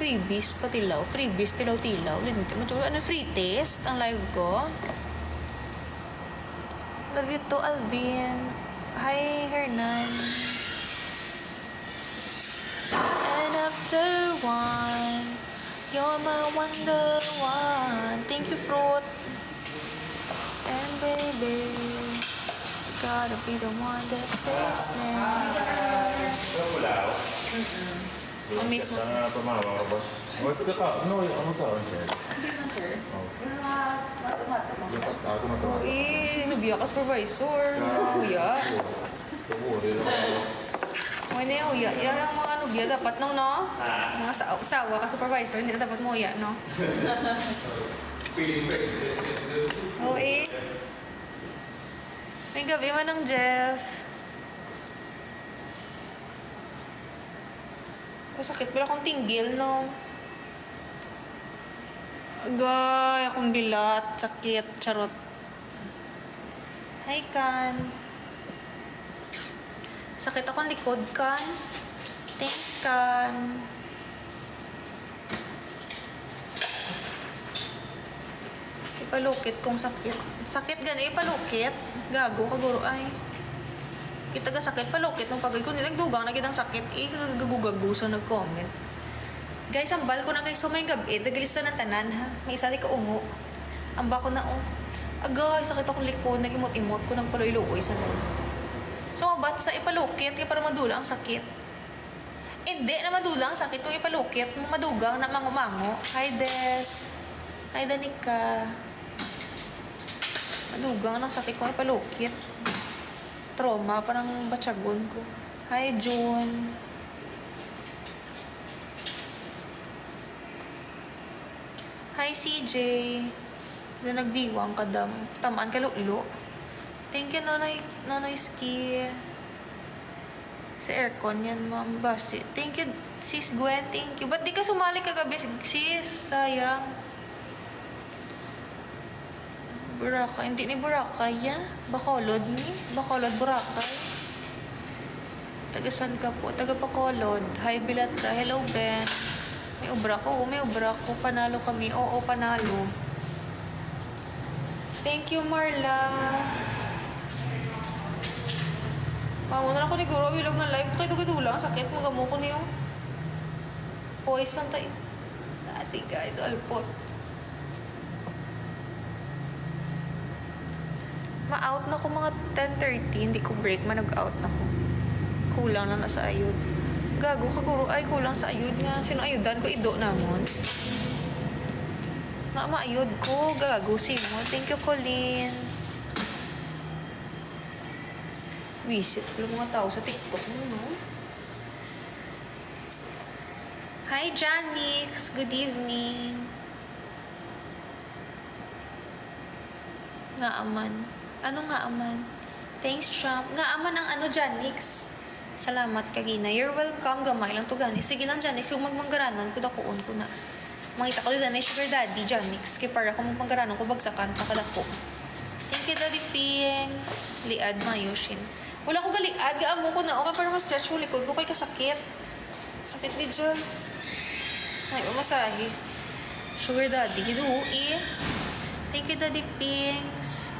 freebies pa tilaw. Freebies tilaw-tilaw. Linti mo ano free taste ang live ko. Love you to Alvin. Hi Hernan. And after one, you're my wonder one. Thank you fruit. And baby, gotta be the one that saves me. Ang mismo sir. Pamawa ka, boss. Ito ka, ano ka, sir? Hindi na sir. Mata-mata. Oo nabiya ka supervisor. Uya. Wala yung uya. Yan ang mga nubiya dapat no, no? Mga sawa ka supervisor, hindi na dapat mo uya, no? Oo May gabi man ng Jeff. Masakit pala akong tinggil, no? Agay, akong bilat. Sakit. Charot. Hi, Kan. Sakit akong likod, Kan. Thanks, Kan. Ipalukit kung sakit. Sakit gani, ipalukit. Gago, kaguro ay. Itaga sakit palukit nung pagay ko nilagdugang na gitang sakit gagugagu sa nag-comment. Guys, ang bal ko na guys so may gabi nagalista ng tanan ha. May isa di ka ungo. Ang bako na agay sakit akong likod nagimot-imot ko ng paloy-luoy sa loob. So mabat sa ipalukit kaya para madula ang sakit. Hindi na madula ang sakit kung ipalukit madugang na mangumango. Hi Des. Hi Danica. Madugang ng sakit kung ipalukit. Trauma, parang batsagon ko. Hi, June. Hi, CJ. Na nagdiwang kadam. Tamaan ka lulo. Thank you, Nonoy Ski. Sa aircon yan, ma'am. Basi. Thank you, sis Gwen. Thank you. Ba't di ka sumali kagabi, sis? Sayang. Boracay. Hindi ni Boracay, ya? Bacolod ni? Bacolod, Boracay. Tagasan ka po? Taga Bacolod. Hi, Bilatra. Hello, Ben. May ubra ko. May ubra ko. Panalo kami. Oo, panalo. Thank you, Marla. Mamo na lang ko ni Guro. Bilog ng live. Kaya dugadula. Sakit. Magamu ko niyo. Poise lang tayo. Dati ka. Ito alpot. Ma-out na ko mga 10:30. Hindi ko break. Nag-out na ko. Kulang na nasa ayod. Gago ka, Guro. Ay, kulang sa ayod nga. Sino ayudan ko? Ido namon. Nga maayod ko. Gago si mo. Thank you, Colleen. Visit ko mga tao sa TikTok mo, no? Hi, Janix. Good evening. Nga aman. Ano nga aman? Thanks, Champ. Nga aman ang ano, Janix. Salamat, Kagina. You're welcome. Gamay lang to, gani. Sige lang, Janix. Yung magmanggaranan ko, dakuon ko na. Mangita ko din na sugar daddy, Janix. Kaya para kung magmanggaranan ko, bagsakan, kakadako. Thank you, Daddy Pings. Liad, Mayoshin. Wala ko galiad. Gaamo ko na. Okay, para ma-stretch mo likod ko. Kaya kasakit. Sakit ni John. Ay, mamasahe. Sugar daddy. Giduhi. Thank you, Daddy Pings.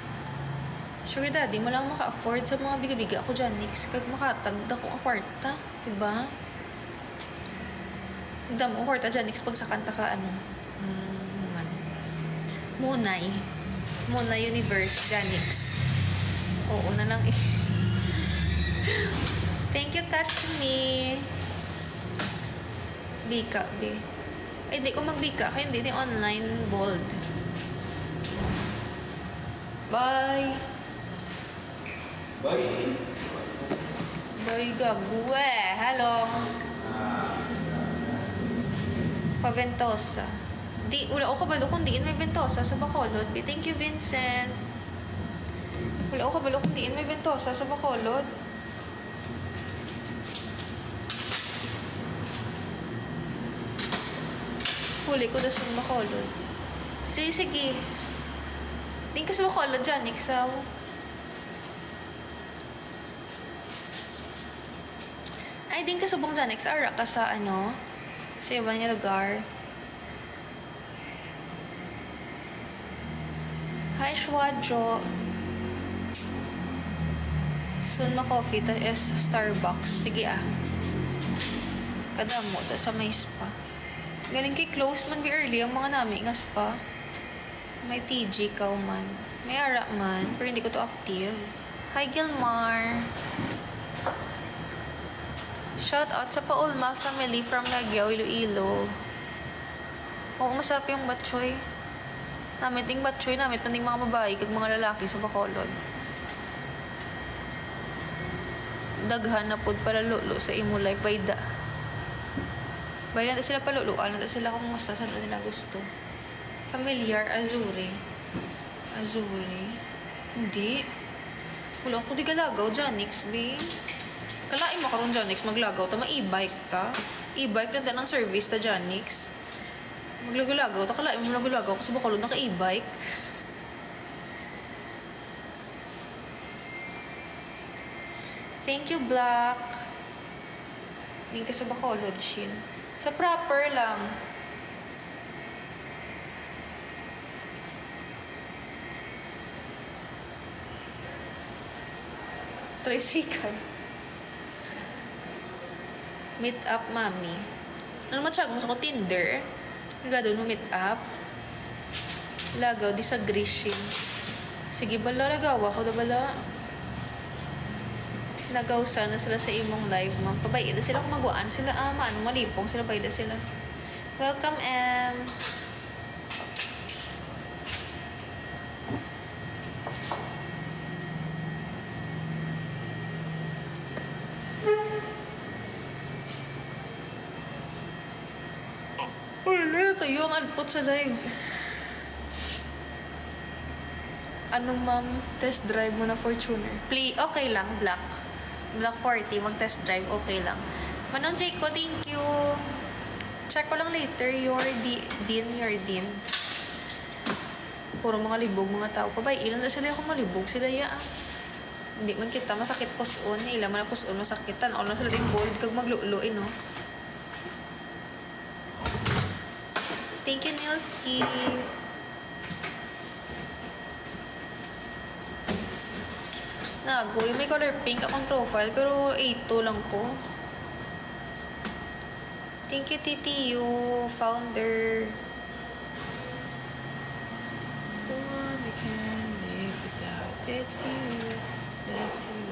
Sugar daddy, mo lang maka-afford sa mga biga-biga ako dyan, Nix. Kag makatagda ko ang kwarta. Diba? Nagdam mo kwarta dyan, Nix, pag sa kanta ka, ano? Munay. Munay Universe, dyan, Nix. Oo na lang eh. Thank you, Katsumi. Bika, be. Ay, di ko magbika. Kaya hindi online bold. Bye. Bye. Bye, gabu eh. Hello. Paventosa. Di, wala ko kabalo kung diin may Ventosa sa Bacolod. Thank you, Vincent. Wala ko kabalo kung diin may Ventosa sa Bacolod. Huli ko na sa Bacolod. Sige. Din ka sa Bacolod dyan, Iksaw. Ay, din ka subong dyan, Ara ka sa ano? Sa iba niya lugar. Hi, Shwadjo. Soon ma-coffee, ta is Starbucks. Sige Kadamo, ta sa may spa. Galing kay close man, be early ang mga nami nga spa. May TG kaw man. May ara man, pero hindi ko to active. Hi, Gilmar. Shout out sa Paulma family from Nagyao, Iloilo. Oo, masarap yung batchoy. Namit yung batchoy, namit man yung mga babae kag mga lalaki sa Bacolod. Daghan na pod para lulo sa imo life by da. Bay na sila paluluan, na sila kung mas saan nila gusto. Familiar, Azuri. Azuri. Hindi. Wala ako di galagaw, Janix, be. Kalain mo karon Janix, maglagaw ta, ma-e-bike ta. E-bike na ng service ta, Janix. Maglagaw ta, kalain mo maglagaw kasi Bacolod naka e-bike. Thank you, Black. Hindi ka sa Bacolod, Shin. Sa proper lang. Tricycle. Meet up, mami. Ano matsyag mo sa ko? Tinder? Nagado no meet up? Lagaw, disagree. Sige, bala, lagaw ako na bala. Nagaw sana sila sa imong live, ma'am. Pabay, da sila kung magwaan. Sila, maano, malipong. Sila, bay, da sila. Welcome, M. Wala, tayo ang alpot sa live. Ano, ma'am? Test drive mo na Fortuner. Play, okay lang, Black. Black 40, mag-test drive, okay lang. Manong Jayco, thank you. Check ko lang later, your din. Puro mga libog, mga tao. Pabay, ilan na sila akong malibog. Sila hindi man kita, masakit puson. Ilan man na puson, masakitan. O lang sila din bold, kag magluloy, no? Thank you, Nilski. Nagoy, may color pink akong profile, pero 8-2 lang ko. Thank you, TTU, founder. The one we can't live without, it's you, it's you.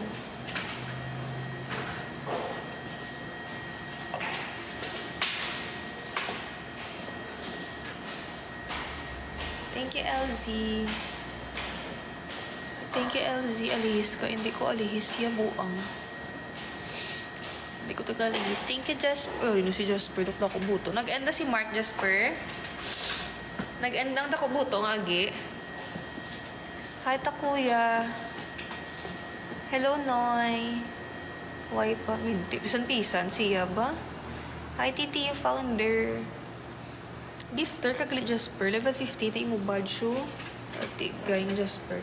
Thank you, LZ. Thank you, LZ. Alihis ka. Hindi ko alihis. Yabuang. Hindi ko tagalihis. Thank you, Jasper. Ay, si Jasper. Dok ako buto. Nag-enda si Mark Jasper. Nag-endang dako buto ng agi. Hi, Takuya. Hello, Noy. Why pa? Minti. Pisan-pisan. Siya ba? Hi, TTU founder. Gifter ka kali Jasper. Level 50. Tayo mo badge show. Ati, gay Jasper.